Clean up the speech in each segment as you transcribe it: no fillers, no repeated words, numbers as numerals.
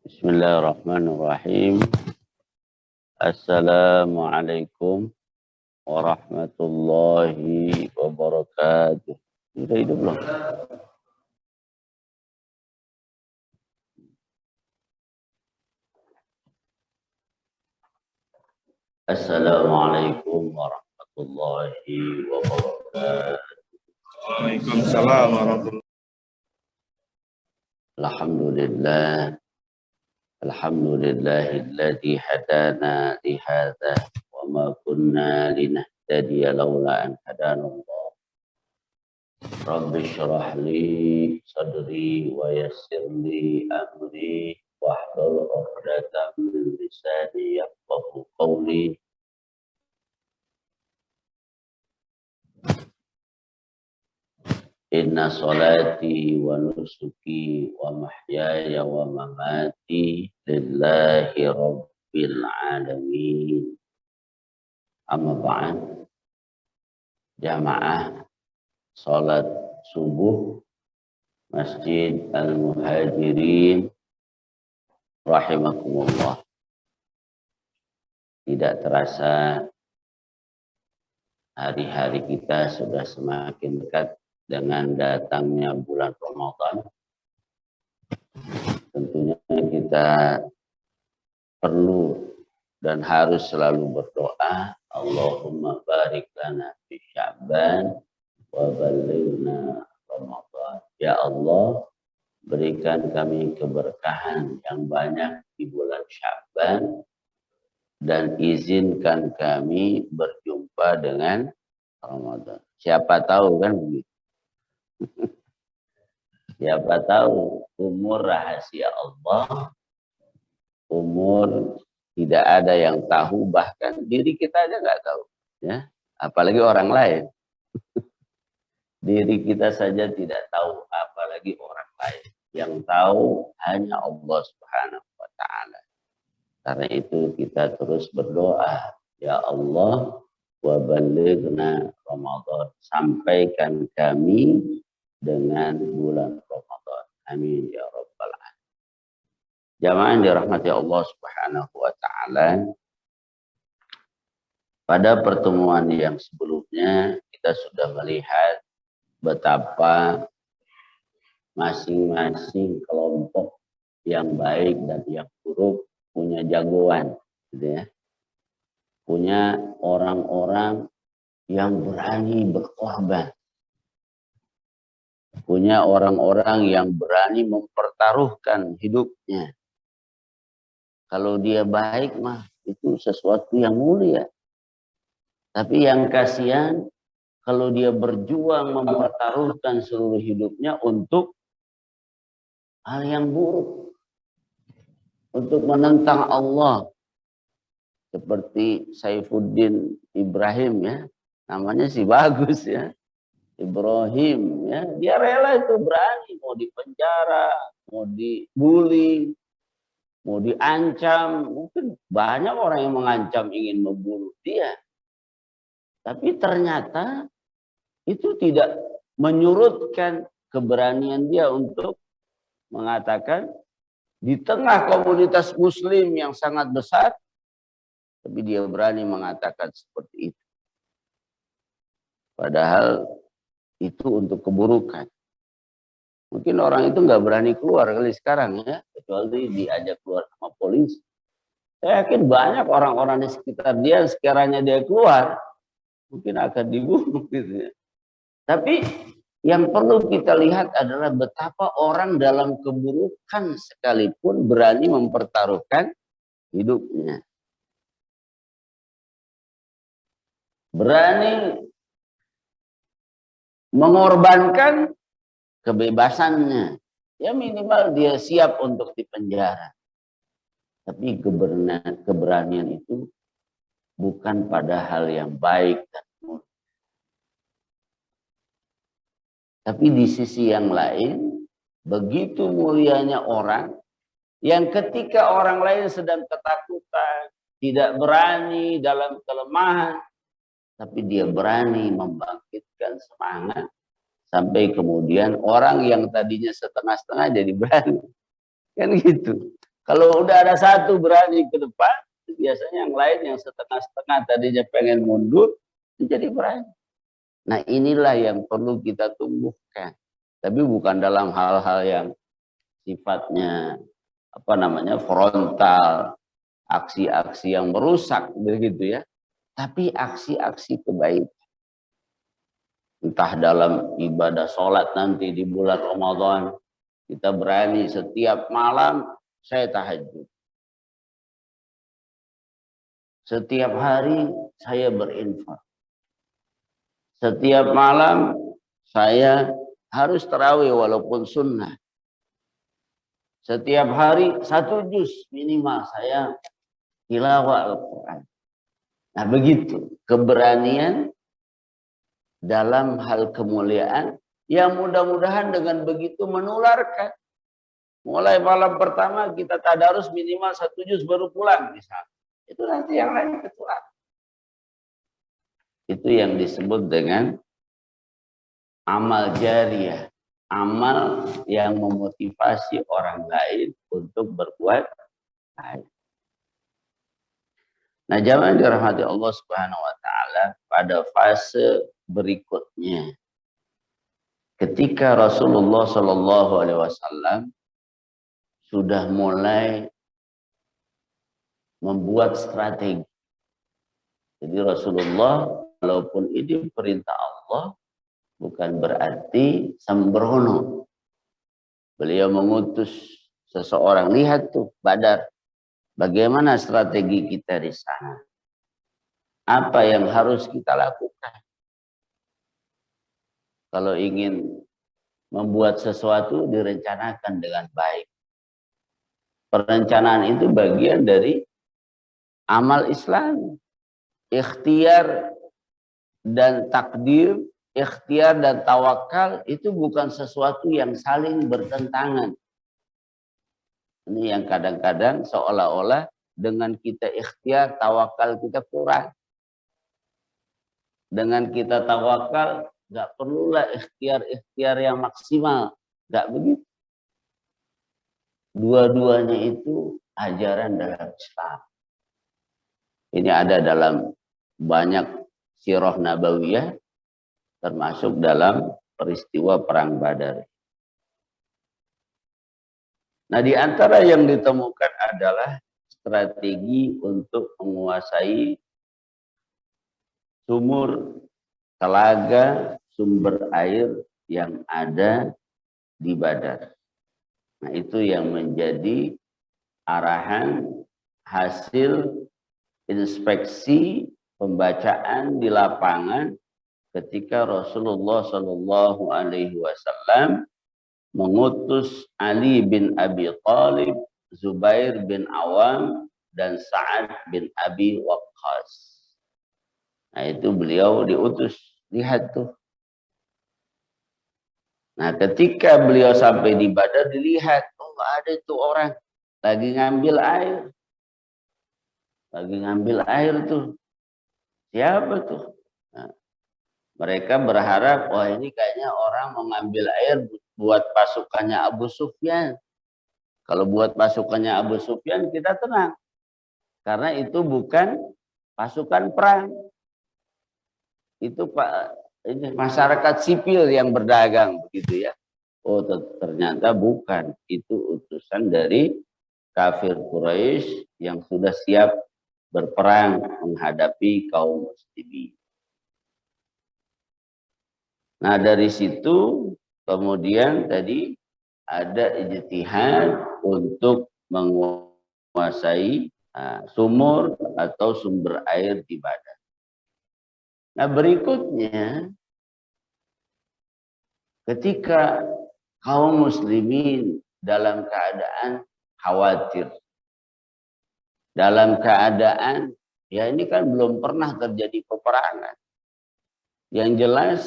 Bismillahirrahmanirrahim. Assalamualaikum warahmatullahi wabarakatuh. Sudah hidup belum? Assalamualaikum warahmatullahi wabarakatuh. Waalaikumsalam warahmatullahi wabarakatuh. Alhamdulillah. Alhamdulillahilladzi hadana li hadza wa ma kunna linahtadiya laula an hadana Allah. Rabbi shrah li sadri wa yassir li amri wahlul 'uqdatam min lisani yafqahu qawli. Inna salati wa nusuki wa mahyaya wa mamati lillahi rabbil alamin. Amma ba'd. Jamaah salat subuh Masjid Al-Muhajirin rahimakumullah. Tidak terasa hari-hari kita sudah semakin dekat dengan datangnya bulan Ramadan. Tentunya kita perlu dan harus selalu berdoa, Allahumma barik lana fi Sya'ban wa ballighna Ramadan. Ya Allah, berikan kami keberkahan yang banyak di bulan Sya'ban dan izinkan kami berjumpa dengan Ramadan. Siapa tahu kan begitu. Siapa tahu, umur rahasia Allah, umur tidak ada yang tahu, bahkan diri kita aja nggak tahu, ya, apalagi orang lain. Diri kita saja tidak tahu, apalagi orang lain. Yang tahu hanya Allah Subhanahu wa Ta'ala. Karena itu kita terus berdoa, ya Allah, wa balighna Ramadan, sampaikan kami dengan bulan Ramadan. Amin ya rabbal alamin. Jamaah yang dirahmati Allah Subhanahu wa Ta'ala. Pada pertemuan yang sebelumnya kita sudah melihat betapa masing-masing kelompok yang baik dan yang buruk punya jagoan, gitu ya. Punya orang-orang yang berani berkorban. Punya orang-orang yang berani mempertaruhkan hidupnya. Kalau dia baik mah itu sesuatu yang mulia. Tapi yang kasihan kalau dia berjuang mempertaruhkan seluruh hidupnya untuk hal yang buruk. Untuk menentang Allah. Seperti Saifuddin Ibrahim, ya. Namanya sih bagus, ya. Ibrahim, ya, dia rela itu, berani, mau dipenjara, mau dibully, mau diancam. Mungkin banyak orang yang mengancam ingin membunuh dia, tapi ternyata itu tidak menyurutkan keberanian dia untuk mengatakan di tengah komunitas muslim yang sangat besar, tapi dia berani mengatakan seperti itu. Padahal itu untuk keburukan. Mungkin orang itu nggak berani keluar kali sekarang, ya, kecuali diajak keluar sama polisi. Saya yakin banyak orang-orang di sekitar dia, sekiranya dia keluar, mungkin akan dibunuh, gitu ya. Tapi yang perlu kita lihat adalah betapa orang dalam keburukan sekalipun berani mempertaruhkan hidupnya. Berani mengorbankan kebebasannya. Ya minimal dia siap untuk dipenjara. Tapi keberanian itu bukan pada hal yang baik dan mulia. Tapi di sisi yang lain, begitu mulianya orang yang ketika orang lain sedang ketakutan, tidak berani dalam kelemahan, tapi dia berani membangkitkan semangat. Sampai kemudian orang yang tadinya setengah-setengah jadi berani. Kan gitu. Kalau udah ada satu berani ke depan, biasanya yang lain yang setengah-setengah tadinya pengen mundur, menjadi berani. Nah inilah yang perlu kita tumbuhkan. Tapi bukan dalam hal-hal yang sifatnya frontal, aksi-aksi yang merusak begitu ya. Tapi aksi-aksi kebaikan. Entah dalam ibadah sholat nanti di bulan Ramadan, kita berani setiap malam saya tahajud. Setiap hari saya berinfak. Setiap malam saya harus tarawih walaupun sunnah. Setiap hari 1 juz minimal saya tilawah Al-Quran. Nah begitu keberanian dalam hal kemuliaan yang mudah-mudahan dengan begitu menularkan. Mulai malam pertama kita tadarus minimal 1 juz baru pulang misalnya. Itu nanti yang lain ketular. Itu yang disebut dengan amal jariyah. Amal yang memotivasi orang lain untuk berbuat baik. Nah, jamaah dirahmati Allah Subhanahu wa taala, pada fase berikutnya ketika Rasulullah Shallallahu alaihi wasallam sudah mulai membuat strategi. Jadi Rasulullah walaupun ini perintah Allah bukan berarti sembrono. Beliau mengutus seseorang, lihat tuh Badar. Bagaimana strategi kita di sana? Apa yang harus kita lakukan? Kalau ingin membuat sesuatu direncanakan dengan baik. Perencanaan itu bagian dari amal Islam. Ikhtiar dan takdir, ikhtiar dan tawakal itu bukan sesuatu yang saling bertentangan. Ini yang kadang-kadang seolah-olah dengan kita ikhtiar, tawakal kita kurang. Dengan kita tawakal, nggak perlulah ikhtiar yang maksimal. Nggak begitu. Dua-duanya itu ajaran dalam Islam. Ini ada dalam banyak sirah nabawiyah, termasuk dalam peristiwa Perang Badar. Nah, di antara yang ditemukan adalah strategi untuk menguasai sumur, telaga, sumber air yang ada di Badar. Nah, itu yang menjadi arahan hasil inspeksi pembacaan di lapangan ketika Rasulullah Shallallahu alaihi wasallam mengutus Ali bin Abi Thalib, Zubair bin Awam, dan Sa'ad bin Abi Waqqas. Nah itu beliau diutus. Lihat tuh. Nah ketika beliau sampai di Badar dilihat, oh ada itu orang lagi ngambil air. Lagi ngambil air tuh. Siapa tuh? Nah, mereka berharap, wah ini kayaknya orang mau ngambil air buat pasukannya Abu Sufyan. Kalau buat pasukannya Abu Sufyan kita tenang. Karena itu bukan pasukan perang. Itu ini masyarakat sipil yang berdagang begitu ya. Oh ternyata bukan. Itu utusan dari kafir Quraisy yang sudah siap berperang menghadapi kaum muslimin. Nah dari situ kemudian tadi ada ijtihad untuk menguasai sumur atau sumber air di Badar. Nah berikutnya ketika kaum muslimin dalam keadaan khawatir, dalam keadaan ya ini kan belum pernah terjadi peperangan. Yang jelas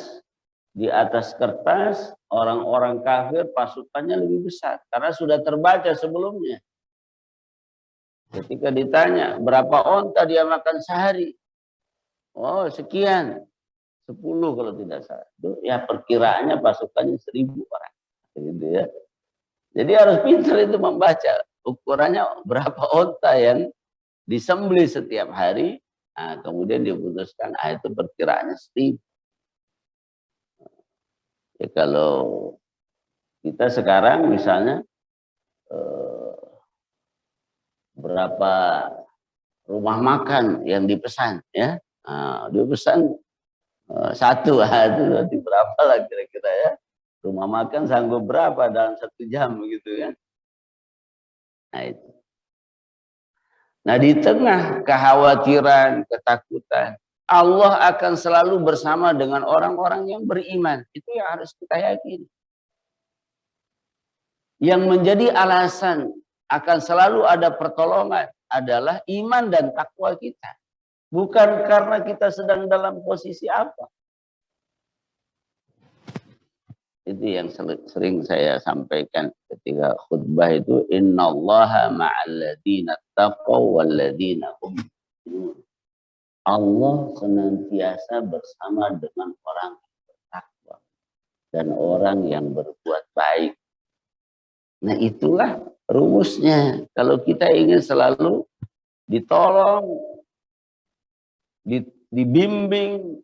di atas kertas orang-orang kafir pasukannya lebih besar karena sudah terbaca sebelumnya. Ketika ditanya berapa onta dia makan sehari, oh sekian, 10 kalau tidak salah. Itu ya perkiraannya pasukannya 1000 orang, gitu ya. Jadi harus pintar itu membaca. ukurannya berapa onta yang disembelih setiap hari. Nah, kemudian diputuskan, itu perkiraannya 1.000. Ya, kalau kita sekarang misalnya berapa rumah makan yang dipesan, ya, dia pesan satu, itu berarti berapa lah kira-kira ya, rumah makan sanggup berapa dalam 1 jam begitu kan. Nah itu. Nah di tengah kekhawatiran, ketakutan, Allah akan selalu bersama dengan orang-orang yang beriman. Itu yang harus kita yakini. Yang menjadi alasan akan selalu ada pertolongan adalah iman dan takwa kita. Bukan karena kita sedang dalam posisi apa. Itu yang sering saya sampaikan ketika khutbah itu, innallaha ma'alladzina taqaw walladzina hum muhsinun. Allah senantiasa bersama dengan orang yang bertakwa dan orang yang berbuat baik. Nah itulah rumusnya. Kalau kita ingin selalu ditolong, dibimbing,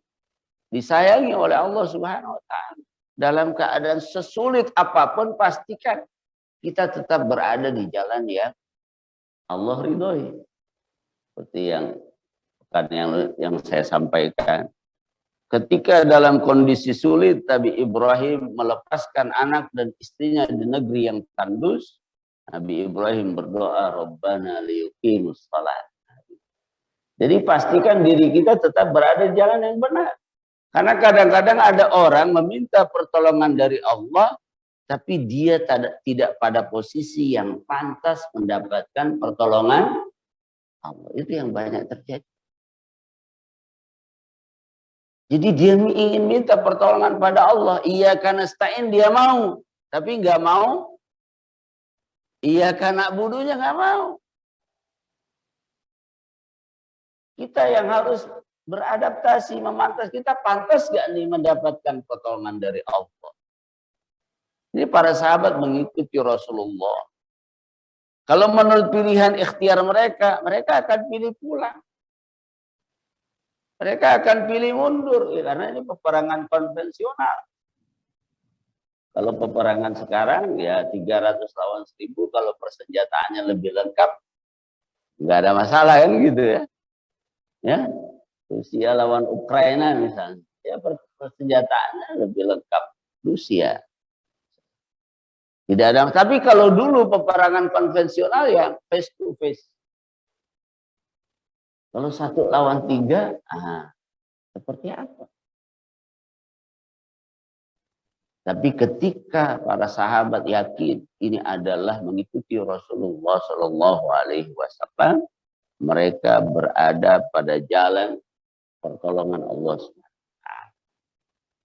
disayangi oleh Allah Subhanahu wa Ta'ala, dalam keadaan sesulit apapun, pastikan kita tetap berada di jalan yang Allah ridhoi. Seperti yang saya sampaikan. Ketika dalam kondisi sulit, Nabi Ibrahim melepaskan anak dan istrinya di negeri yang tandus. Nabi Ibrahim berdoa, Rabbana liyuqimus shalah. Jadi pastikan diri kita tetap berada di jalan yang benar. Karena kadang-kadang ada orang meminta pertolongan dari Allah, tapi dia tidak pada posisi yang pantas mendapatkan pertolongan Allah. Itu yang banyak terjadi. Jadi dia ingin minta pertolongan pada Allah. Iyyaka nasta'in dia mau. Tapi nggak mau. Iyyaka na'budunya nggak mau. Kita yang harus beradaptasi, memantas. Kita pantas gak nih mendapatkan pertolongan dari Allah. Ini para sahabat mengikuti Rasulullah. Kalau menurut pilihan ikhtiar mereka, mereka akan pilih pulang. Mereka akan pilih mundur. Ya, karena ini peperangan konvensional. Kalau peperangan sekarang, ya 300 lawan 1.000. Kalau persenjataannya lebih lengkap, nggak ada masalah kan gitu ya. Ya, Rusia lawan Ukraina misalnya, ya persenjataannya lebih lengkap Rusia. Tidak ada. Tapi kalau dulu peperangan konvensional ya face to face. Kalau 1 lawan 3, seperti apa? Tapi ketika para sahabat yakin ini adalah mengikuti Rasulullah Shallallahu Alaihi Wasallam, mereka berada pada jalan pertolongan Allah SWT.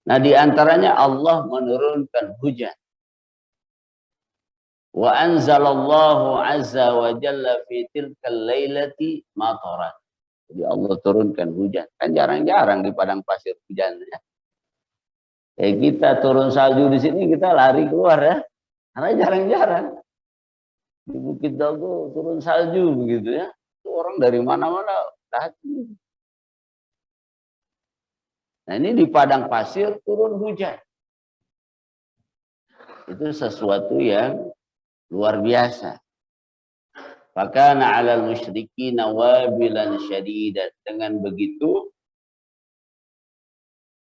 Nah, diantaranya Allah menurunkan hujan. Wa anzalallahu azza wa jalla fi tilkal lailati mataran. Jadi Allah turunkan hujan. Kan jarang-jarang di padang pasir hujannya. Kita turun salju di sini kita lari keluar ya. Karena jarang-jarang. Di Bukit Dago turun salju begitu ya. Itu orang dari mana-mana datang. Nah ini di padang pasir turun hujan. Itu sesuatu yang luar biasa. Fakana 'alal musyrikin wabilan syadidan. Dengan begitu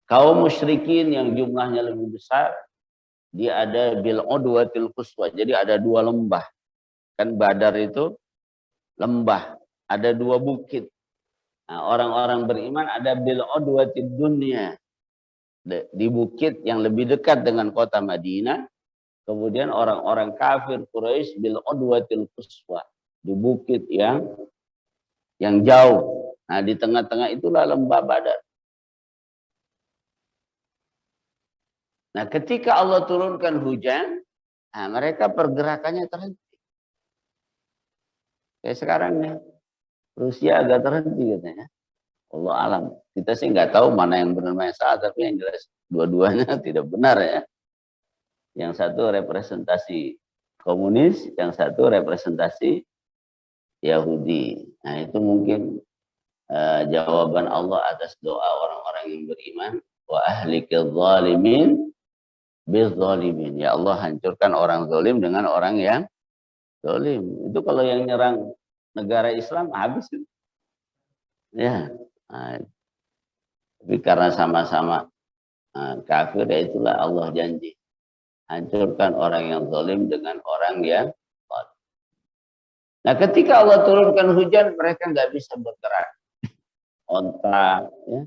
kaum musyrikin yang jumlahnya lebih besar, dia ada bil udwatil quswa. Jadi ada 2 lembah. Kan Badar itu lembah, ada 2 bukit. Nah, orang-orang beriman ada bil udwatid dunya. Di bukit yang lebih dekat dengan kota Madinah. Kemudian orang-orang kafir Quraisy bil udwatil quswa, di bukit yang jauh. Nah, di tengah-tengah itulah lembah Badar. Nah, ketika Allah turunkan hujan, mereka pergerakannya terhenti. Kayak sekarang nih, Rusia agak terhenti katanya. Allah alam. Kita sih nggak tahu mana yang benar mana yang salah, tapi yang jelas dua-duanya tidak benar ya. Yang satu representasi komunis, yang satu representasi Yahudi. Nah, itu mungkin jawaban Allah atas doa orang-orang yang beriman. Wa ahlikil zalimin bizzalimin. Ya Allah, hancurkan orang zalim dengan orang yang zalim. Itu kalau yang nyerang negara Islam habis. Ya. Nah, tapi karena sama-sama kafir, ya itulah Allah janji. Hancurkan orang yang zalim dengan orang yang zalim. Nah, ketika Allah turunkan hujan, mereka nggak bisa bergerak. Ontak, ya,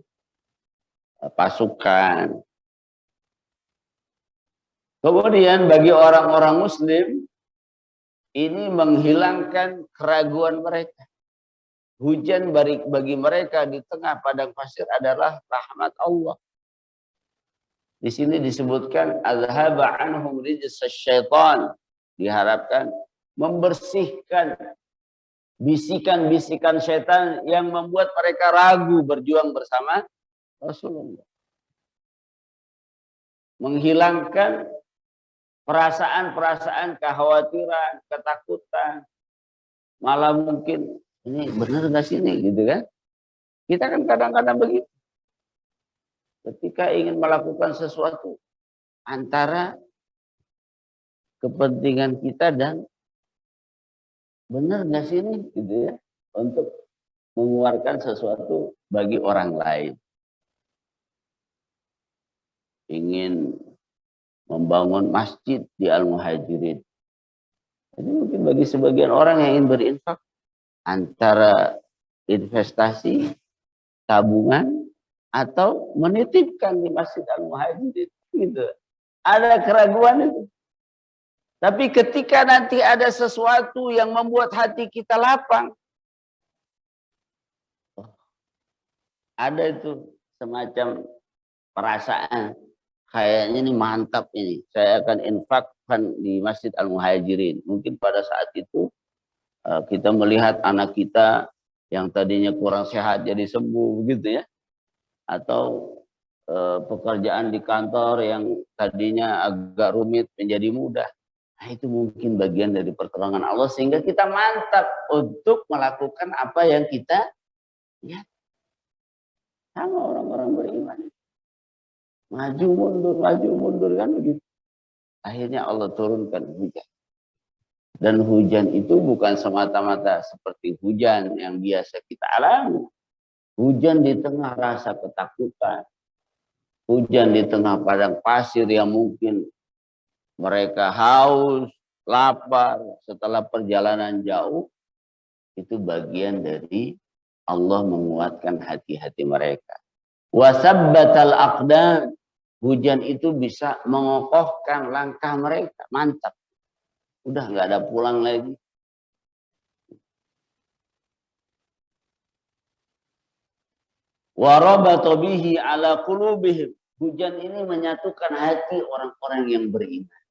pasukan. Kemudian bagi orang-orang Muslim, ini menghilangkan keraguan mereka. Hujan bagi mereka di tengah padang pasir adalah rahmat Allah. Di sini disebutkan azhaba anhum rijsa syaitan. Diharapkan membersihkan bisikan-bisikan syaitan yang membuat mereka ragu berjuang bersama Rasulullah. Menghilangkan perasaan-perasaan kekhawatiran, ketakutan. Malah mungkin ini benar nggak sih ini gitu kan? Kita kan kadang-kadang begitu. Ketika ingin melakukan sesuatu antara kepentingan kita dan benar nggak sih ini gitu ya, untuk mengeluarkan sesuatu bagi orang lain. Ingin membangun masjid di Al-Muhajirin. Jadi mungkin bagi sebagian orang yang ingin berinfak antara investasi, tabungan, atau menitipkan di Masjid Al-Muhajirin. Gitu. Ada keraguan itu. Tapi ketika nanti ada sesuatu yang membuat hati kita lapang, ada itu semacam perasaan, kayaknya ini mantap ini, saya akan infakkan di Masjid Al-Muhajirin. Mungkin pada saat itu kita melihat anak kita yang tadinya kurang sehat jadi sembuh begitu ya, atau pekerjaan di kantor yang tadinya agak rumit menjadi mudah. Nah, itu mungkin bagian dari pertolongan Allah sehingga kita mantap untuk melakukan apa yang kita ya, sama orang-orang beriman. Maju mundur kan begitu. Akhirnya Allah turunkan hujan. Dan hujan itu bukan semata-mata seperti hujan yang biasa kita alami. Hujan di tengah rasa ketakutan. Hujan di tengah padang pasir yang mungkin mereka haus, lapar setelah perjalanan jauh. Itu bagian dari Allah menguatkan hati-hati mereka. Wasabbatal aqdam. Hujan itu bisa mengokohkan langkah mereka. Mantap. Udah nggak ada pulang lagi. Warabata bihi ala qulubihim. Hujan ini menyatukan hati orang-orang yang beriman.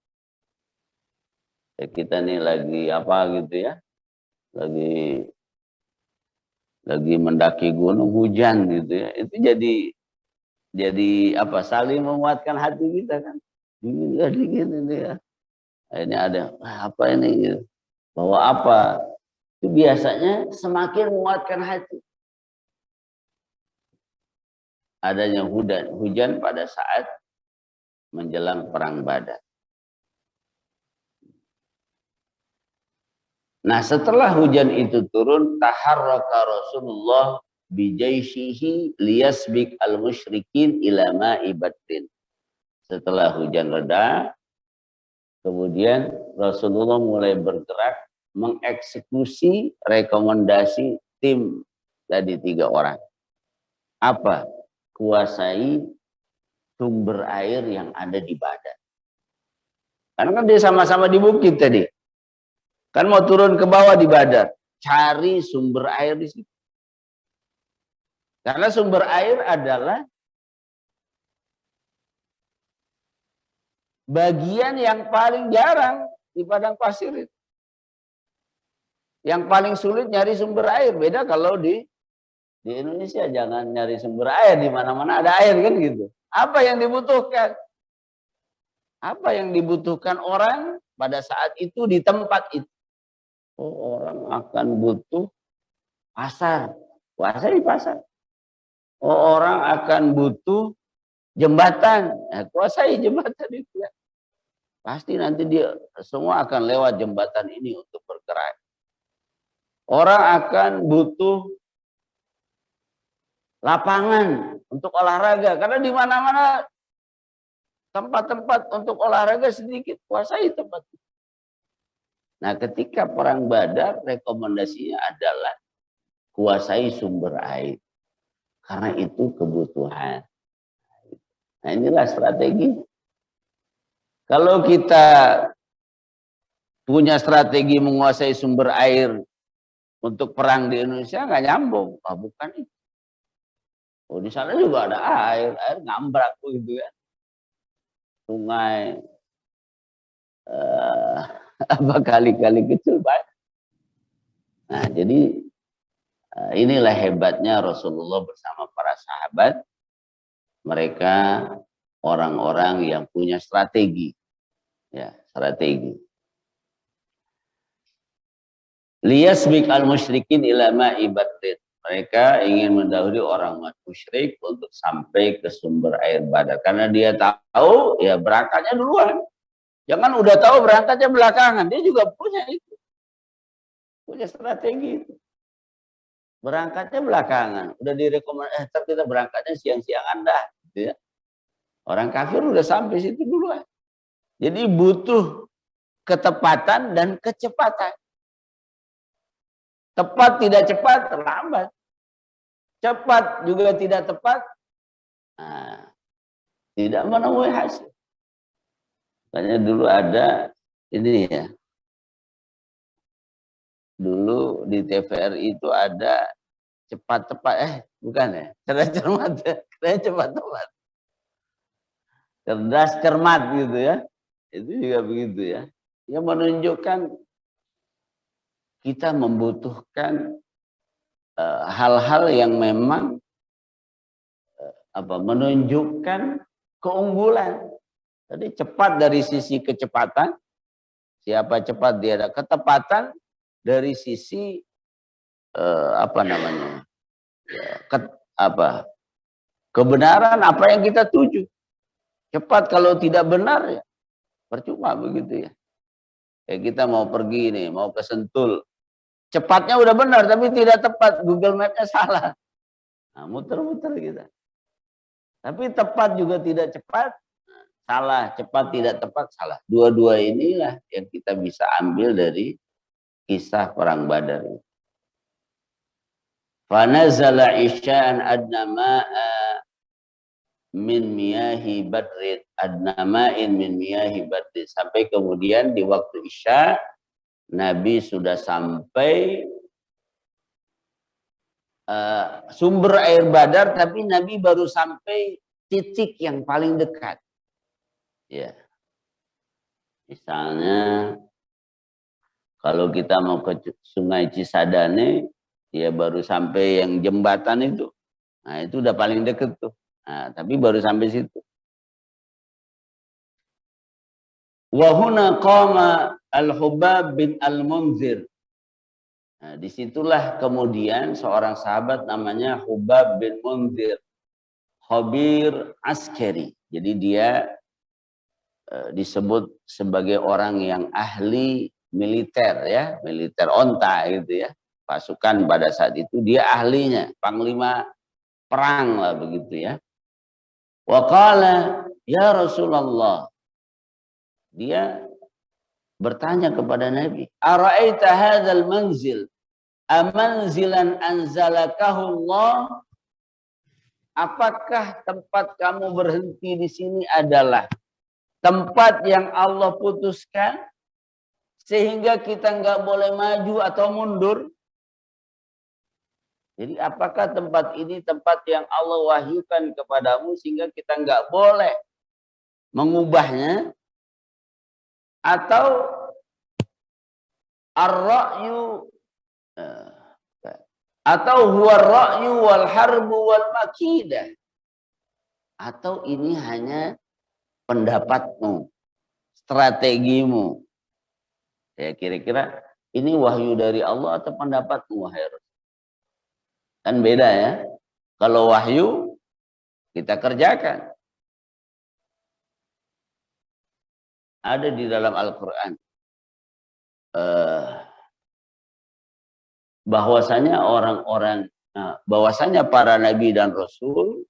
Ya, kita nih lagi apa gitu ya. Lagi mendaki gunung, hujan gitu ya. Itu jadi apa? Saling menguatkan hati kita kan. Dingin ini ya. Akhirnya ada apa ini gitu. Bawa apa? Itu biasanya semakin menguatkan hati. Adanya hujan pada saat menjelang perang Badar. Nah, setelah hujan itu turun, taharraka Rasulullah bijaishihi liyasbik al-musyrikin ila ma'i badrin. Setelah hujan reda, kemudian Rasulullah mulai bergerak mengeksekusi rekomendasi tim tadi 3 orang. Apa? Kuasai sumber air yang ada di Badar. Karena kan dia sama-sama di bukit tadi. Kan mau turun ke bawah di Badar. Cari sumber air di situ. Karena sumber air adalah bagian yang paling jarang di padang pasir itu. Yang paling sulit nyari sumber air. Beda kalau di Indonesia, jangan nyari sumber air. Di mana-mana ada air kan gitu. Apa yang dibutuhkan? Apa yang dibutuhkan orang pada saat itu di tempat itu. Oh, orang akan butuh pasar, kuasai pasar. Oh, orang akan butuh jembatan, kuasai jembatan itu ya. Pasti nanti dia semua akan lewat jembatan ini untuk bergerak. Orang akan butuh lapangan untuk olahraga karena di mana-mana tempat-tempat untuk olahraga sedikit, kuasai tempat. Nah, ketika perang Badar rekomendasinya adalah kuasai sumber air. Karena itu kebutuhan. Nah, inilah strategi. Kalau kita punya strategi menguasai sumber air untuk perang di Indonesia, nggak nyambung. Oh, bukan itu. Oh, di sana juga ada air ngambrak gitu ya. Sungai, apa kali-kali kecil banyak. Nah, jadi inilah hebatnya Rasulullah bersama para sahabat. Mereka orang-orang yang punya strategi. Ya, strategi. Liyasbik al-musyrikin ila ma'i badrin. Mereka ingin mendahului orang musyrik untuk sampai ke sumber air Badar. Karena dia tahu, ya berangkatnya duluan. Jangan udah tahu berangkatnya belakangan. Dia juga punya itu. Punya strategi itu. Berangkatnya belakangan. Udah direkomendasi, ntar kita berangkatnya siang-siangan dah. Gitu ya. Orang kafir udah sampai situ duluan. Jadi butuh ketepatan dan kecepatan. Tepat tidak cepat, terlambat. Cepat juga tidak tepat, nah, tidak menemui hasil. Makanya dulu ada ini ya. Dulu di TVRI itu ada cepat-cepat, bukan ya. Cerdas cermat ya. Cepat-cepat. Cerdas cermat gitu ya. Itu juga begitu ya. Yang menunjukkan kita membutuhkan hal-hal yang memang menunjukkan keunggulan. Jadi cepat dari sisi kecepatan, siapa cepat dia ada ketepatan dari sisi kebenaran apa yang kita tuju. Cepat kalau tidak benar ya percuma begitu ya. Kayak kita mau pergi nih, mau ke Sentul. Cepatnya udah benar tapi tidak tepat, Google Map-nya salah. Nah, muter-muter kita. Tapi tepat juga tidak cepat, salah. Cepat tidak tepat, salah. Dua-dua inilah yang kita bisa ambil dari kisah perang Badar. Fanazala isya'an adna ma'a min miyahi badrin, adna ma'in min miyahi badrin. Sampai kemudian di waktu isya Nabi sudah sampai sumber air Badar, tapi Nabi baru sampai titik yang paling dekat. Ya, misalnya kalau kita mau ke Sungai Cisadane, ya baru sampai yang jembatan itu. Nah, itu udah paling dekat tuh. Nah, tapi baru sampai situ. Wa huna qama Al-Hubab bin Al-Munzir. Nah, disitulah kemudian seorang sahabat namanya Hubab bin Munzir, khabir askeri. Jadi dia disebut sebagai orang yang ahli militer ya, militer onta gitu ya. Pasukan pada saat itu dia ahlinya, panglima perang lah begitu ya. Wa qala ya Rasulullah. Dia bertanya kepada Nabi, "Ara'aita hadzal manzil amanzilan anzalakahu Allah?" Apakah tempat kamu berhenti di sini adalah tempat yang Allah putuskan sehingga kita nggak boleh maju atau mundur? Jadi apakah tempat ini tempat yang Allah wahyukan kepadamu sehingga kita nggak boleh mengubahnya? Atau ar-ra'yu atau huwa ar-ra'yu wal harbu wal makidah? Atau ini hanya pendapatmu, strategimu, Ya kira-kira ini wahyu dari Allah atau pendapatmu, wahai Rasul? Kan beda ya. Kalau wahyu kita kerjakan. Ada di dalam Al-Quran. Bahwasanya bahwasanya para nabi dan rasul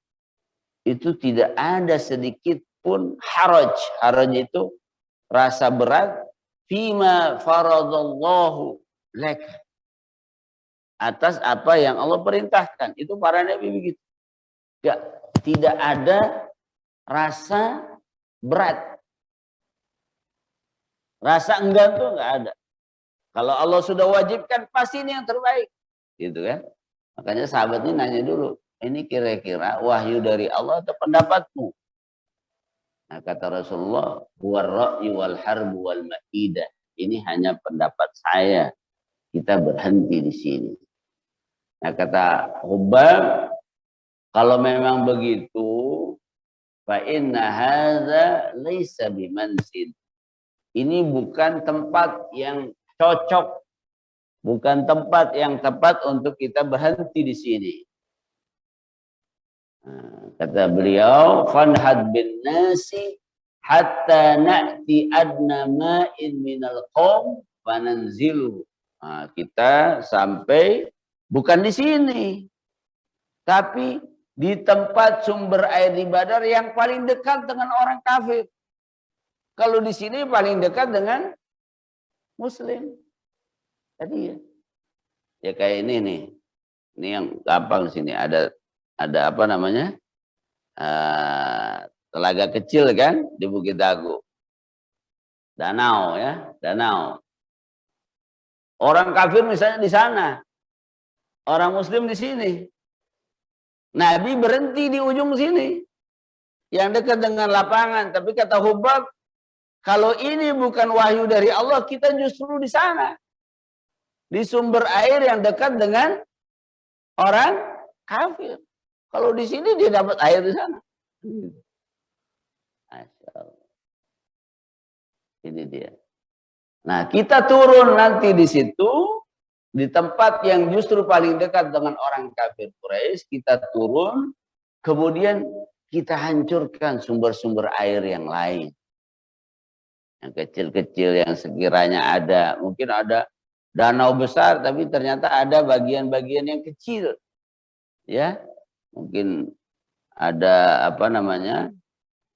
itu tidak ada sedikit pun haraj. Haraj itu rasa berat fima faradallahu lak, atas apa yang Allah perintahkan. Itu para nabi begitu. Tidak ada rasa berat. Rasa enggan tuh nggak ada. Kalau Allah sudah wajibkan pasti ini yang terbaik. Gitu kan. Makanya sahabat ini nanya dulu, ini kira-kira wahyu dari Allah atau pendapatmu? Nah, kata Rasulullah, huwar ra'yu wal harbu wal ma'idah. Ini hanya pendapat saya. Kita berhenti di sini. Nah, kata Hubab, kalau memang begitu, fa inna hadza laisa bimanzil. Ini bukan tempat yang cocok, bukan tempat yang tepat untuk kita berhenti di sini. Kata beliau, fanhad bin nasi hatta na'ti adna ma'in minal qaum fananzilu. Kita sampai bukan di sini, tapi di tempat sumber air di Badar yang paling dekat dengan orang kafir. Kalau di sini paling dekat dengan Muslim. Tadi ya kayak ini nih. Ini yang gampang di sini. Ada apa namanya? Telaga kecil kan di Bukit Dago. Danau ya, danau. Orang kafir misalnya di sana. Orang Muslim di sini. Nabi berhenti di ujung sini. Yang dekat dengan lapangan. Tapi kata Hubab, kalau ini bukan wahyu dari Allah, kita justru di sana. Di sumber air yang dekat dengan orang kafir. Kalau di sini dia dapat air di sana. Masya Allah. Ini dia. Nah, kita turun nanti di situ, di tempat yang justru paling dekat dengan orang kafir Quraisy, kita turun, kemudian kita hancurkan sumber-sumber air yang lain. Yang kecil-kecil yang sekiranya ada, mungkin ada danau besar tapi ternyata ada bagian-bagian yang kecil. Ya. Mungkin ada apa namanya?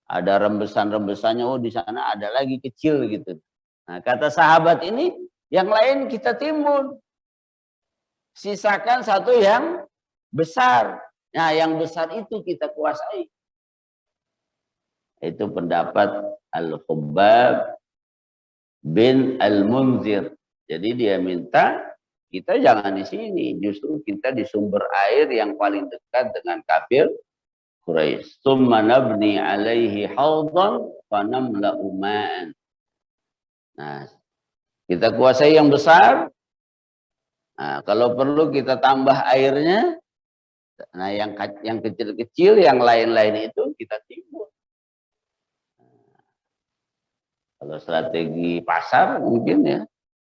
Ada rembesan-rembesannya, oh di sana ada lagi kecil gitu. Nah, kata sahabat ini, yang lain kita timbun. Sisakan satu yang besar. Nah, yang besar itu kita kuasai. Itu pendapat Al-Khubbab bin Al-Munzir. Jadi dia minta kita jangan di sini, justru kita di sumber air yang paling dekat dengan kafir Quraisy. Tsumma nabni alaihi hawdan fa namla'u ma'an. Nah, kita kuasai yang besar. Nah, kalau perlu kita tambah airnya. Nah, yang kecil-kecil, yang lain-lain itu kita timbun. Kalau strategi pasar mungkin ya,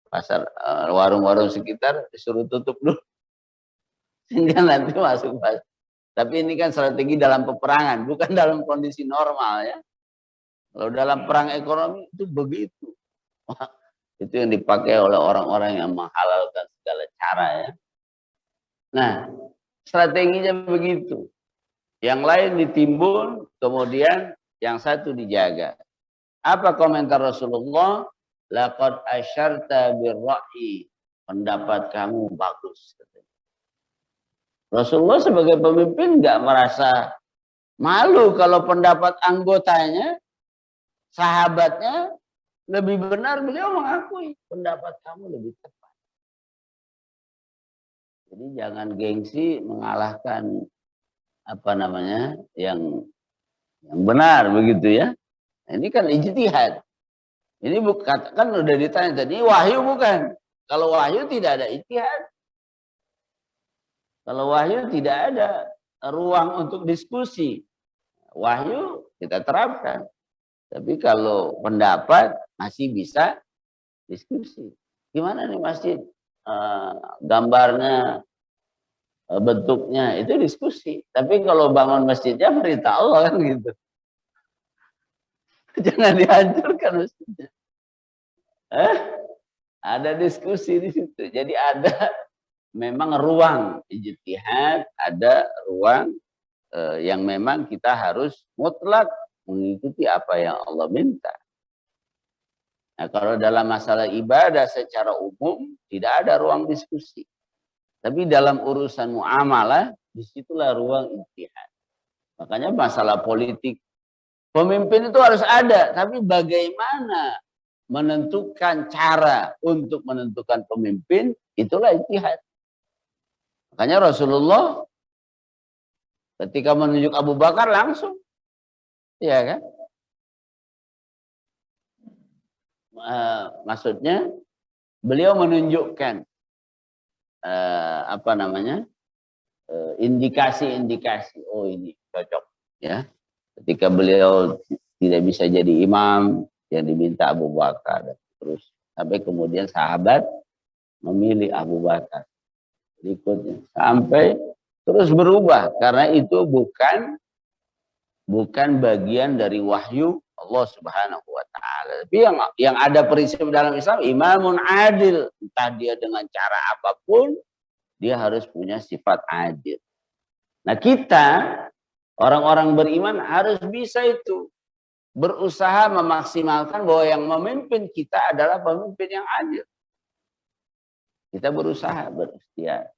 pasar warung-warung sekitar disuruh tutup dulu. Sehingga nanti masuk pasar. Tapi ini kan strategi dalam peperangan, bukan dalam kondisi normal ya. Kalau dalam perang ekonomi itu begitu. Itu yang dipakai oleh orang-orang yang menghalalkan segala cara ya. Nah, strateginya begitu. Yang lain ditimbun, kemudian yang satu dijaga. Apa komentar Rasulullah? Laqad asyarta birra'i. Pendapat kamu bagus. Rasulullah sebagai pemimpin nggak merasa malu kalau pendapat anggotanya, sahabatnya lebih benar. Beliau mengakui pendapat kamu lebih tepat. Jadi jangan gengsi mengalahkan apa namanya yang benar begitu ya. Ini kan ijtihad. Ini bukan, kan udah ditanya tadi, wahyu bukan. Kalau wahyu tidak ada ijtihad. Kalau wahyu tidak ada ruang untuk diskusi. Wahyu kita terapkan. Tapi kalau pendapat masih bisa Diskusi. Gimana nih masjid? Gambarnya, bentuknya, itu diskusi. Tapi kalau bangun masjidnya perintah Allah kan gitu. Jangan dihancurkan masjidnya. Ada diskusi di situ. Jadi ada memang ruang ijtihad, ada ruang yang memang kita harus mutlak mengikuti apa yang Allah minta. Nah, kalau dalam masalah ibadah secara umum tidak ada ruang diskusi. Tapi dalam urusan muamalah disitulah ruang ijtihad. Makanya masalah politik pemimpin itu harus ada, tapi bagaimana menentukan cara untuk menentukan pemimpin, itulah ijtihad. Makanya Rasulullah ketika menunjuk Abu Bakar langsung, ya kan? Maksudnya beliau menunjukkan indikasi-indikasi, oh ini cocok, ya. Ketika beliau tidak bisa jadi imam yang diminta Abu Bakar, terus sampai kemudian sahabat memilih Abu Bakar berikutnya, sampai terus berubah karena itu bukan bagian dari wahyu Allah Subhanahu wa taala. Tapi yang ada prinsip dalam Islam, imamun adil, entah dia dengan cara apapun dia harus punya sifat adil. Nah, kita orang-orang beriman harus bisa itu, berusaha memaksimalkan bahwa yang memimpin kita adalah pemimpin yang adil. Kita berusaha, berikhtiar.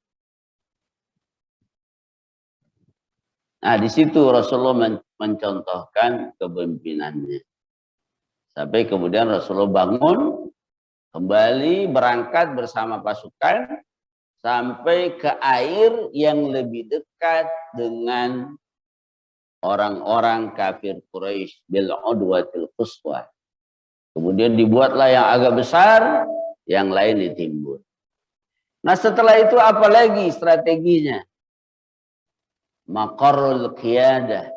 Nah, di situ Rasulullah mencontohkan kepemimpinannya. Sampai kemudian Rasulullah bangun, kembali berangkat bersama pasukan, sampai ke air yang lebih dekat dengan orang-orang kafir Quraisy, bil udwatil quswa. Kemudian dibuatlah yang agak besar, yang lain ditimbun. Nah, setelah itu apa lagi strateginya? Maqarrul qiyadah.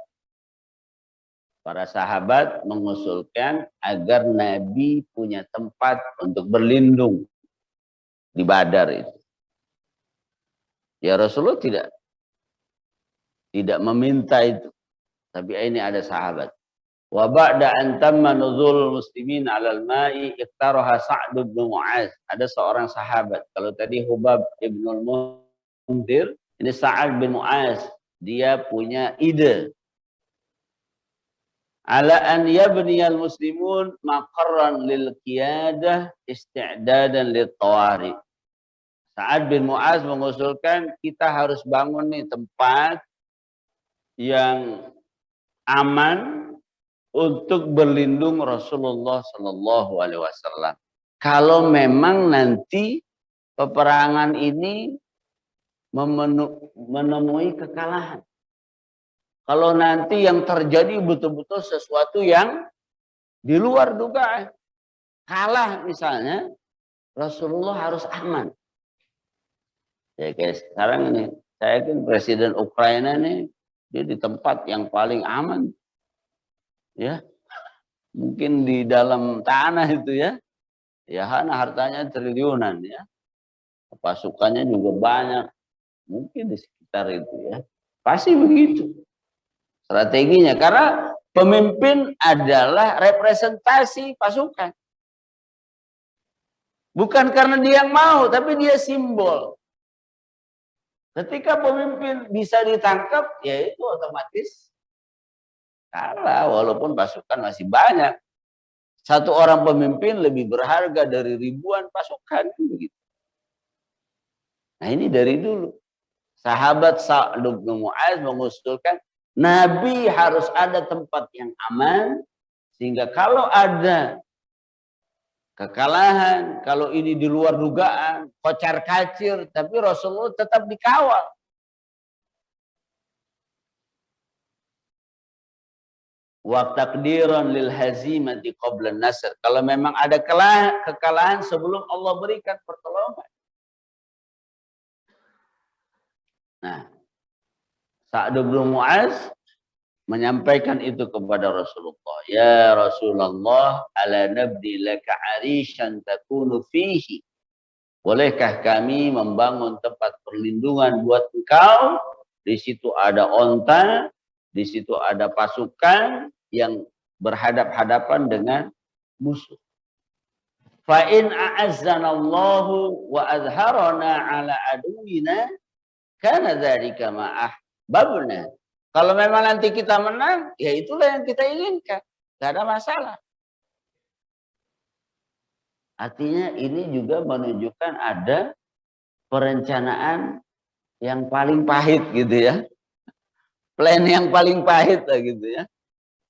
Para sahabat mengusulkan agar Nabi punya tempat untuk berlindung di Badar itu. Ya, Rasulullah tidak meminta itu. Tapi ini ada sahabat. Wa ba'da an tamma nuzul muslimin 'alal ma'i iqtaraha Sa'd bin Mu'adz. Ada seorang sahabat. Kalau tadi Hubab ibnul Munzir, ini Sa'ad bin Mu'adz. Dia punya ide. Ala an yabniyal muslimun maqarran lil qiyadah isti'dadan lit tawari. Sa'ad bin Mu'adz mengusulkan kita harus bangun nih tempat yang aman untuk berlindung Rasulullah Shallallahu Alaihi Wasallam. Kalau memang nanti peperangan ini menemui kekalahan. Kalau nanti yang terjadi betul-betul sesuatu yang di luar dugaan. Kalah misalnya, Rasulullah harus aman. Ya kayak sekarang ini, saya yakin Presiden Ukraina nih, dia di tempat yang paling aman. Ya, mungkin di dalam tanah itu ya. Ya, hartanya triliunan ya. Pasukannya juga banyak. Mungkin di sekitar itu ya. Pasti begitu strateginya, karena pemimpin adalah representasi pasukan. Bukan karena dia yang mau, tapi dia simbol. Ketika pemimpin bisa ditangkap, ya itu otomatis kalah, walaupun pasukan masih banyak. Satu orang pemimpin lebih berharga dari ribuan pasukan. Begitu. Nah, ini dari dulu. Sahabat Sa'd bin Mu'adz mengusulkan Nabi harus ada tempat yang aman, sehingga kalau ada kekalahan, kalau ini di luar dugaan, kocar kacir, tapi Rasulullah tetap dikawal. Wa taqdiran lil hazimati qabla nasr. Kalau memang ada kekalahan sebelum Allah berikan pertolongan. Nah, Sa'd bin Mu'adz menyampaikan itu kepada Rasulullah. Ya Rasulullah, ala nabdi laka arishan takunu fihi. Bolehkah kami membangun tempat perlindungan buat engkau? Di situ ada onta, di situ ada pasukan yang berhadap-hadapan dengan musuh. Fa in a'azzanallahu wa azharana ala aduwina kana dzalika ma ahbabna. Kalau memang nanti kita menang, ya itulah yang kita inginkan. Tidak ada masalah. Artinya ini juga menunjukkan ada perencanaan yang paling pahit gitu ya. Plan yang paling pahit lah gitu ya.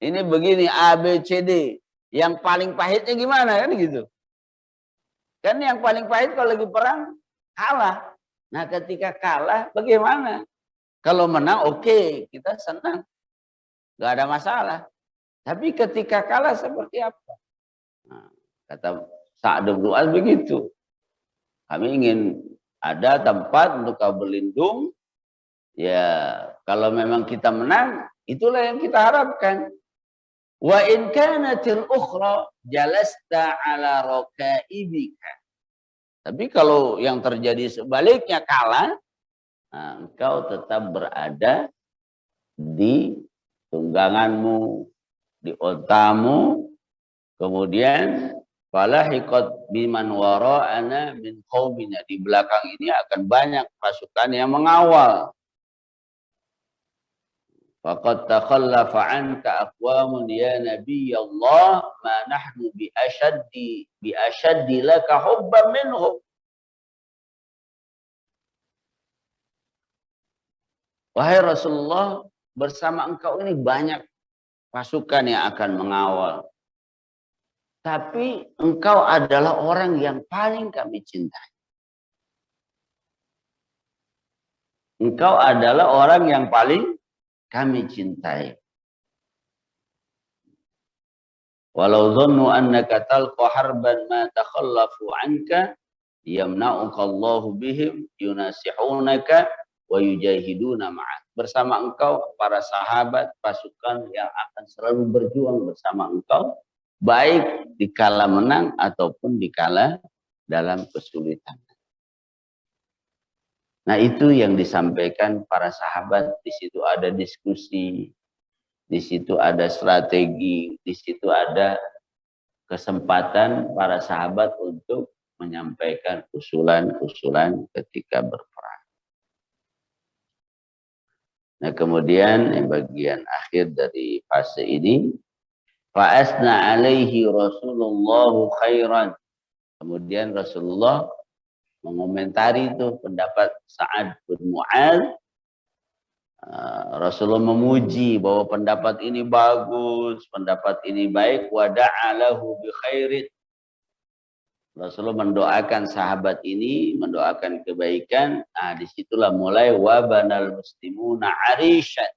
Ini begini A, B, C, D. Yang paling pahitnya gimana kan gitu. Kan yang paling pahit kalau lagi perang kalah. Nah ketika kalah bagaimana? Kalau menang oke, kita senang. Gak ada masalah. Tapi ketika kalah seperti apa? Nah, kata Sa'ad bin Mu'adz begitu. Kami ingin ada tempat untuk kau berlindung. Ya, kalau memang kita menang, itulah yang kita harapkan. Wa in kanatil ukhra jalasta ala rakaibika. Tapi kalau yang terjadi sebaliknya kalah, nah, engkau tetap berada di tungganganmu, di ontamu, kemudian falahiqat biman wara'ana min qaumina. Di belakang ini akan banyak pasukan yang mengawal. Faqad takhallafa anka aqwamun ya nabiy Allah ma nahnu bi ashaddi laka hubban minhum. Wahai Rasulullah, bersama engkau ini banyak pasukan yang akan mengawal. Tapi engkau adalah orang yang paling kami cintai. Engkau adalah orang yang paling kami cintai. Walau dhannu annaka talqa harban ma takhallafu anka yamna'uka Allahu bihim yunasihunaka wa yujahiduna ma'ak. Bersama engkau para sahabat, pasukan yang akan selalu berjuang bersama engkau, baik di kala menang ataupun di kala dalam kesulitan. Nah, itu yang disampaikan para sahabat. Di situ ada diskusi, di situ ada strategi, di situ ada kesempatan para sahabat untuk menyampaikan usulan-usulan ketika berperang. Nah, kemudian yang bagian akhir dari fase ini, fa'asna alaihi Rasulullah khairan. Kemudian Rasulullah mengomentari itu pendapat Sa'ad bin Mu'adz. Rasulullah memuji bahwa pendapat ini bagus, pendapat ini baik, wa da'alahu bi khairin. Rasulullah mendoakan sahabat ini, mendoakan kebaikan. Nah, disitulah mulai wabanal muslimuna arishan.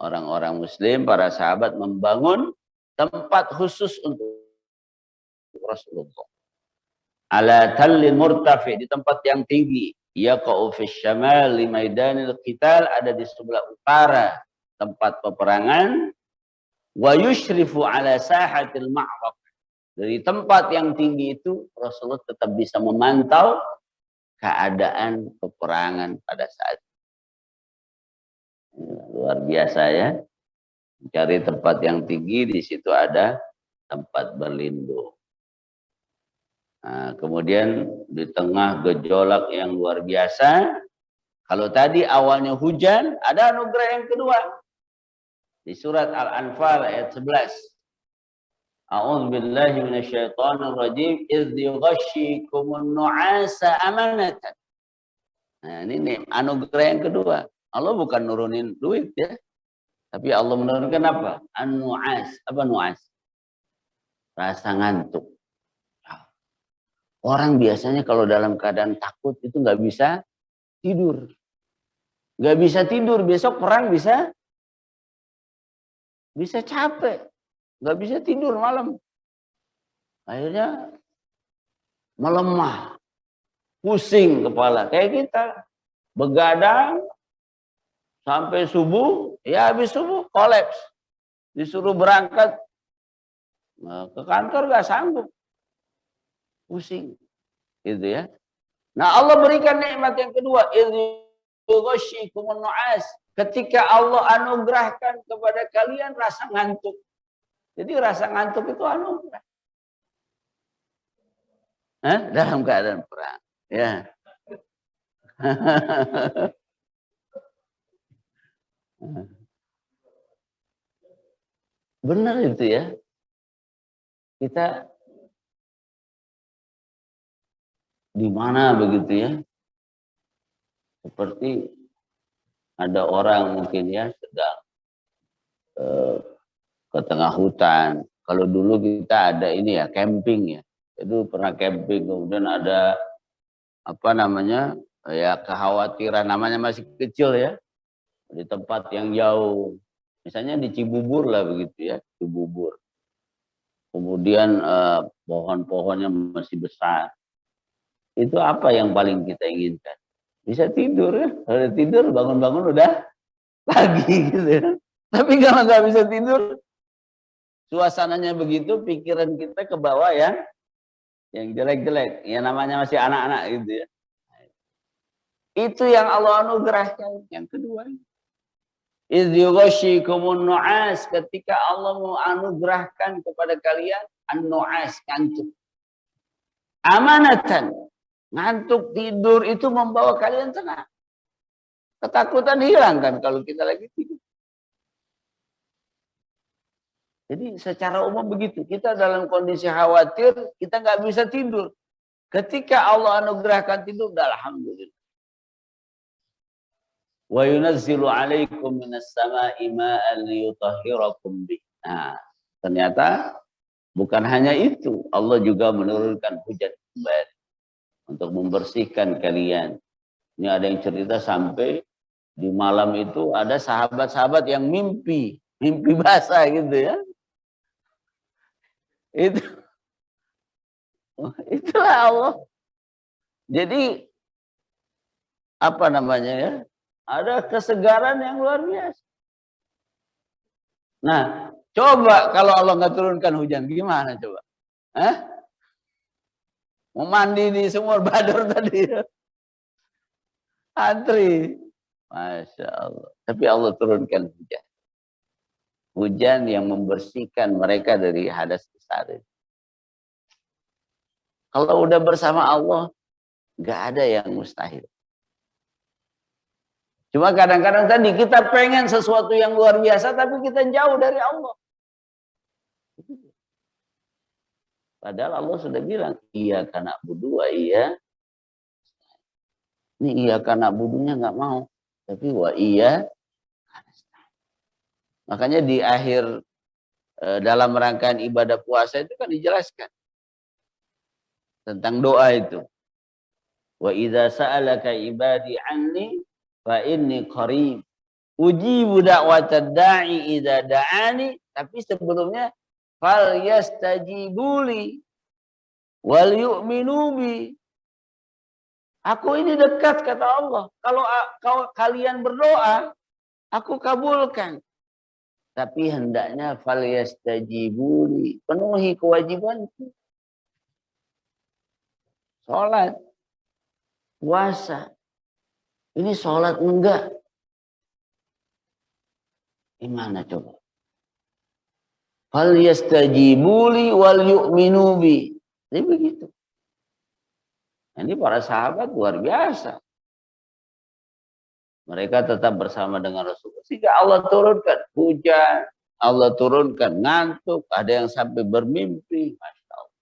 Orang-orang muslim, para sahabat membangun tempat khusus untuk Rasulullah. Ala tallin murtafi, di tempat yang tinggi. Yaqa'u fi syamal li maidanil qital, ada di sebelah utara tempat peperangan. Wa yushrifu ala sahatil ma'raq. Dari tempat yang tinggi itu Rasulullah tetap bisa memantau keadaan peperangan pada saat itu. Luar biasa ya. Cari tempat yang tinggi, di situ ada tempat berlindung. Nah, kemudian di tengah gejolak yang luar biasa, kalau tadi awalnya hujan, ada anugerah yang kedua. Di surat Al-Anfal ayat 11. A'udzu billahi minasyaitonir rajim, idz yughashshikumun nu'asa amanatan. Nah, ini anugerah yang kedua. Allah bukan nurunin duit ya. Tapi Allah menurunkan apa? An-nu'as. Apa nu'as? Rasa ngantuk. Orang biasanya kalau dalam keadaan takut itu nggak bisa tidur. Nggak bisa tidur, besok perang bisa capek. Nggak bisa tidur malam. Akhirnya melemah. Pusing kepala. Kayak kita. Begadang. Sampai subuh, ya habis subuh kolaps. Disuruh berangkat ke kantor gak sanggup. Pusing. Gitu ya. Nah Allah berikan nikmat yang kedua. Ketika Allah anugerahkan kepada kalian rasa ngantuk. Jadi rasa ngantuk itu anugerah. Dalam keadaan perang. Ya. Benar itu ya. Kita di mana begitu ya. Seperti ada orang mungkin ya sedang ke tengah hutan. Kalau dulu kita ada ini ya camping ya. Itu pernah camping kemudian ada apa namanya ya kekhawatiran namanya masih kecil ya di tempat yang jauh. Misalnya di Cibubur lah begitu ya, Cibubur. Kemudian pohon-pohonnya masih besar. Itu apa yang paling kita inginkan? Bisa tidur ya. Kalau tidur bangun-bangun udah pagi gitu ya. Tapi kalau nggak bisa tidur, suasananya begitu, pikiran kita ke bawah ya, yang jelek-jelek. Ya namanya masih anak-anak gitu ya. Itu yang Allah anugerahkan. Yang kedua. Nu'as ketika Allah mau anugerahkan kepada kalian an-nu'as ngantuk. Amanatan. Ngantuk tidur itu membawa kalian tenang. Ketakutan hilang kan kalau kita lagi tidur. Jadi secara umum begitu. Kita dalam kondisi khawatir, kita nggak bisa tidur. Ketika Allah anugerahkan tidur, alhamdulillah. Wa yunazzilu 'alaikum minas sama'i ma'an liyutahhirakum bih. Nah, ternyata bukan hanya itu, Allah juga menurunkan hujan kembali untuk membersihkan kalian. Ini ada yang cerita sampai di malam itu ada sahabat-sahabat yang mimpi basah gitu ya. Itulah Allah. Jadi apa namanya ya? Ada kesegaran yang luar biasa. Nah, coba kalau Allah nggak turunkan hujan, gimana coba? Mau mandi di Sumur Badur tadi. Antri. Masya Allah. Tapi Allah turunkan hujan. Hujan yang membersihkan mereka dari hadas besar. Kalau udah bersama Allah, nggak ada yang mustahil. Cuma kadang-kadang tadi kita pengen sesuatu yang luar biasa, tapi kita jauh dari Allah. Padahal Allah sudah bilang, iya karena berdua, iya. Ini iya karena budunya nggak mau. Tapi wa iya. Makanya di akhir dalam rangkaian ibadah puasa itu kan dijelaskan. Tentang doa itu. Wa idza sa'alaka ibadi anni fa inni qarib. Ujibu da'watad da'i idza da'ani. Tapi sebelumnya fal yastajibuli wal yu'minu bi. Aku ini dekat kata Allah. Kalau kalian berdoa, aku kabulkan. Tapi hendaknya fal yastajibuli, penuhi kewajibanku. Salat, puasa. Ini salat enggak? Gimana coba? Fal yastajibuli wal yu'minu bi. Jadi begitu. Ini para sahabat luar biasa. Mereka tetap bersama dengan Rasulullah. Sehingga Allah turunkan hujan, Allah turunkan ngantuk, ada yang sampai bermimpi. Masya Allah.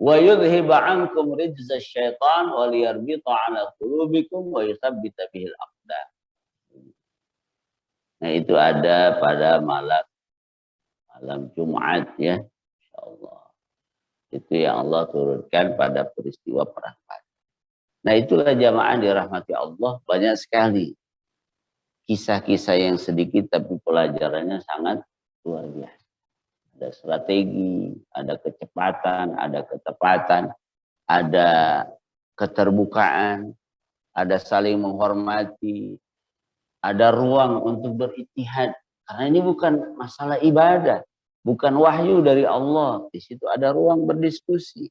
Wa yudhiba ankum rijza syaitan wa liyarbita ala qulubikum wa yuthabbita bihil aqdam. Nah itu ada pada malam Jumat ya. Masya Allah. Itu yang Allah turunkan pada peristiwa perang Badar. Nah itulah jamaah dirahmati Allah, banyak sekali kisah-kisah yang sedikit tapi pelajarannya sangat luar biasa. Ada strategi, ada kecepatan, ada ketepatan, ada keterbukaan, ada saling menghormati, ada ruang untuk berijtihad. Karena ini bukan masalah ibadah, bukan wahyu dari Allah. Di situ ada ruang berdiskusi.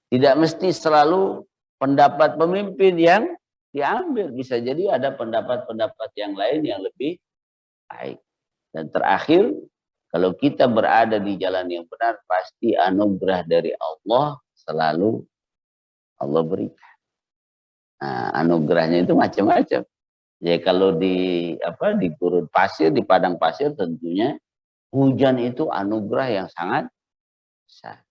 Tidak mesti selalu pendapat pemimpin yang diambil. Bisa jadi ada pendapat-pendapat yang lain yang lebih baik. Dan terakhir, kalau kita berada di jalan yang benar, pasti anugerah dari Allah selalu Allah berikan. Nah, anugerahnya itu macam-macam. Ya kalau di gurun pasir, di padang pasir tentunya hujan itu anugerah yang sangat besar.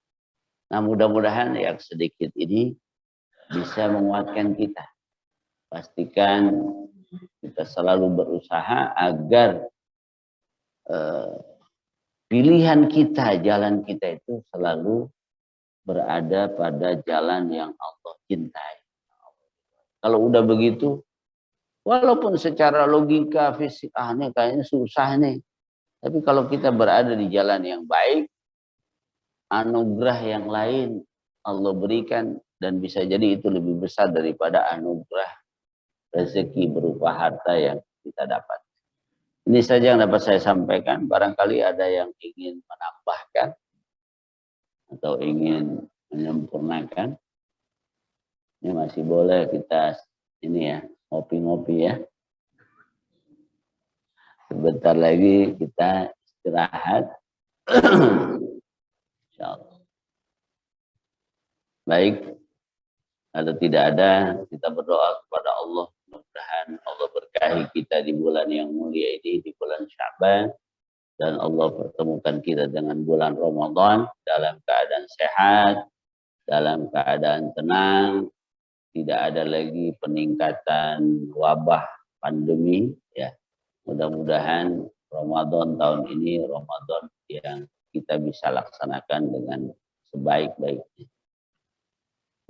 Nah, mudah-mudahan yang sedikit ini bisa menguatkan kita. Pastikan kita selalu berusaha agar pilihan kita, jalan kita itu selalu berada pada jalan yang Allah cintai. Kalau udah begitu, walaupun secara logika, fisik, ini kayaknya susah nih. Tapi kalau kita berada di jalan yang baik, anugerah yang lain Allah berikan, dan bisa jadi itu lebih besar daripada anugerah rezeki berupa harta yang kita dapat. Ini saja yang dapat saya sampaikan. Barangkali ada yang ingin menambahkan atau ingin menyempurnakan. Ini masih boleh kita ini ya, ngopi-ngopi ya. Sebentar lagi kita istirahat. Insyaallah. Baik, kalau tidak ada, kita berdoa kepada Allah. Mudah-mudahan Allah berkahi kita di bulan yang mulia ini, di bulan Sya'ban. Dan Allah pertemukan kita dengan bulan Ramadan dalam keadaan sehat, dalam keadaan tenang, tidak ada lagi peningkatan wabah pandemi. Ya, mudah-mudahan Ramadan tahun ini Ramadan yang kita bisa laksanakan dengan sebaik-baiknya.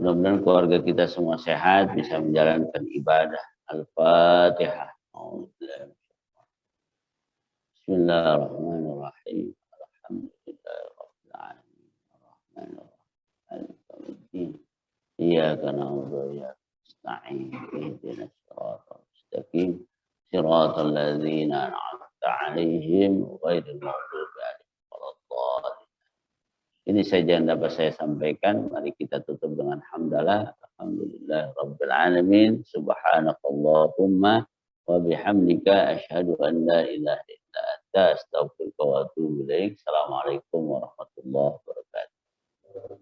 Mudah-mudahan keluarga kita semua sehat, bisa menjalankan ibadah. Al-Fatihah. Bismillahirrahmanirrahim. Alhamdulillahirrahmanirrahim. Ar-Rahmanirrahim. Iyyaka na'budu wa iyyaka nasta'in. Ihdinas siratal mustaqim. Siratal ladzina an'amta 'alaihim ghairil maghdubi 'alaihim waladdallin. Ini saja yang dapat saya sampaikan. Mari kita tutup dengan hamdalah. Alhamdulillah rabbil alamin. Subhanakallahumma wa bihamdika asyhadu an la ilaha illa anta astaghfiruka wa atubu ilaik. Assalamualaikum warahmatullahi wabarakatuh.